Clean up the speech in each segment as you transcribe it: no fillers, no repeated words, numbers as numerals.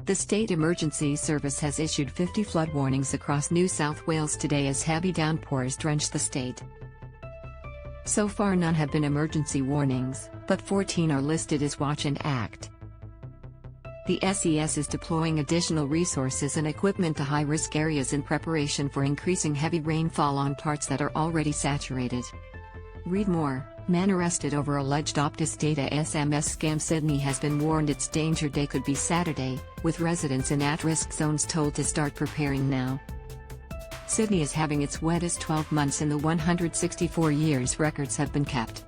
The State Emergency Service has issued 50 flood warnings across New South Wales today as heavy downpours drench the state. So far none have been emergency warnings, but 14 are listed as watch and act. The SES is deploying additional resources and equipment to high-risk areas in preparation for increasing heavy rainfall on parts that are already saturated. Read more. Man arrested over alleged Optus data SMS scam. Sydney has been warned its danger day could be Saturday, with residents in at-risk zones told to start preparing now. Sydney is having its wettest 12 months in the 164 years records have been kept.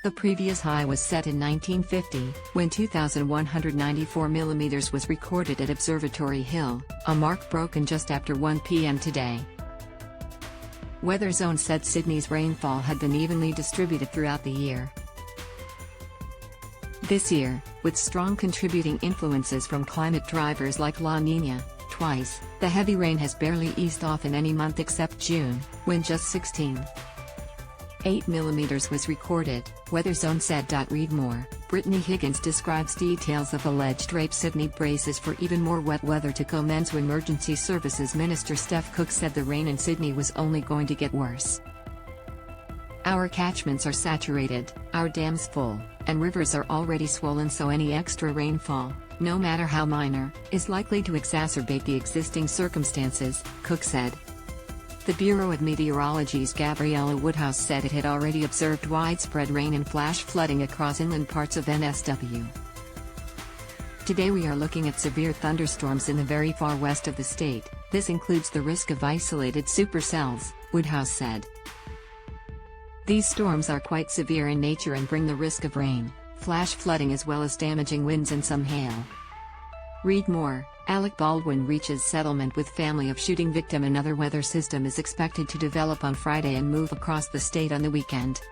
The previous high was set in 1950, when 2,194 mm was recorded at Observatory Hill, a mark broken just after 1 p.m. today. Weather Zone said Sydney's rainfall had been evenly distributed throughout the year. This year, with strong contributing influences from climate drivers like La Niña, twice, the heavy rain has barely eased off in any month except June, when just 16.8 mm was recorded, Weather Zone said. Read more. Brittany Higgins describes details of alleged rape. Sydney braces for even more wet weather to come. Emergency Services Minister Steph Cook said the rain in Sydney was only going to get worse. Our catchments are saturated, our dams full, and rivers are already swollen, so any extra rainfall, no matter how minor, is likely to exacerbate the existing circumstances, Cook said. The Bureau of Meteorology's Gabriella Woodhouse said it had already observed widespread rain and flash flooding across inland parts of NSW. Today we are looking at severe thunderstorms in the very far west of the state. This includes the risk of isolated supercells, Woodhouse said. These storms are quite severe in nature and bring the risk of rain, flash flooding as well as damaging winds and some hail. Read more. Alec Baldwin reaches settlement with family of shooting victim. Another weather system is expected to develop on Friday and move across the state on the weekend.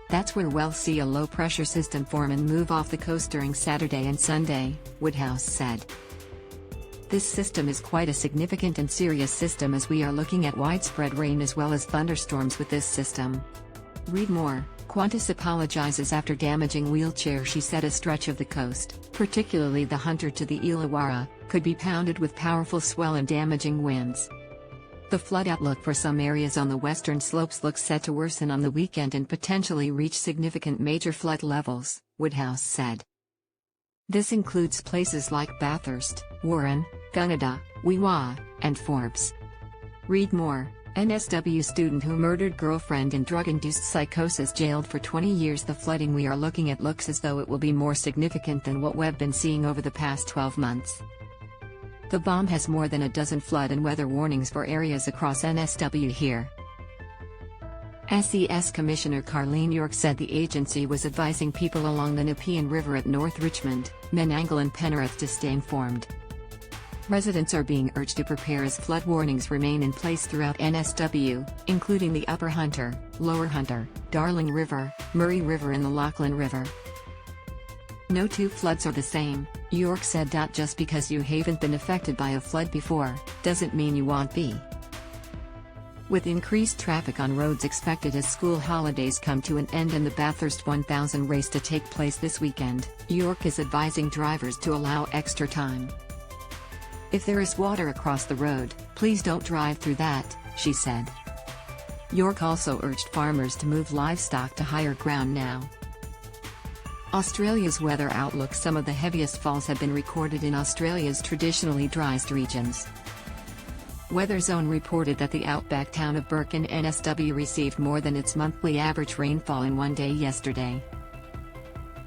That's where we'll see a low-pressure system form and move off the coast during Saturday and Sunday, Woodhouse said. This system is quite a significant and serious system as we are looking at widespread rain as well as thunderstorms with this system. Read more. Qantas apologizes after damaging wheelchair. She said a stretch of the coast, particularly the Hunter to the Illawarra, could be pounded with powerful swell and damaging winds. The flood outlook for some areas on the western slopes looks set to worsen on the weekend and potentially reach significant major flood levels, Woodhouse said. This includes places like Bathurst, Warren, Gunnedah, Wee-Waa, and Forbes. Read more. NSW student who murdered girlfriend in drug-induced psychosis jailed for 20 years. The flooding we are looking at looks as though it will be more significant than what we've been seeing over the past 12 months. The bomb has more than a dozen flood and weather warnings for areas across NSW here. SES Commissioner Carleen York said the agency was advising people along the Nepean River at North Richmond, Menangle and Penrith to stay informed. Residents are being urged to prepare as flood warnings remain in place throughout NSW, including the Upper Hunter, Lower Hunter, Darling River, Murray River and the Lachlan River. No two floods are the same, York said. Just because you haven't been affected by a flood before, doesn't mean you won't be. With increased traffic on roads expected as school holidays come to an end and the Bathurst 1000 race to take place this weekend, York is advising drivers to allow extra time. If there is water across the road, please don't drive through that, she said. York also urged farmers to move livestock to higher ground now. Australia's weather outlook. Some of the heaviest falls have been recorded in Australia's traditionally driest regions. Weather Zone reported that the outback town of Burke in NSW received more than its monthly average rainfall in one day yesterday.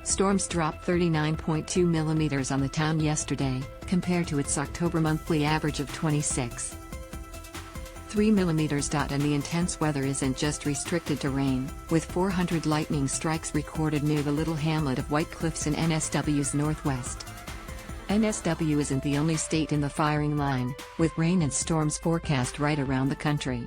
Storms dropped 39.2 mm on the town yesterday, compared to its October monthly average of 26.3 mm. And the intense weather isn't just restricted to rain, with 400 lightning strikes recorded near the little hamlet of White Cliffs in NSW's northwest. NSW isn't the only state in the firing line, with rain and storms forecast right around the country.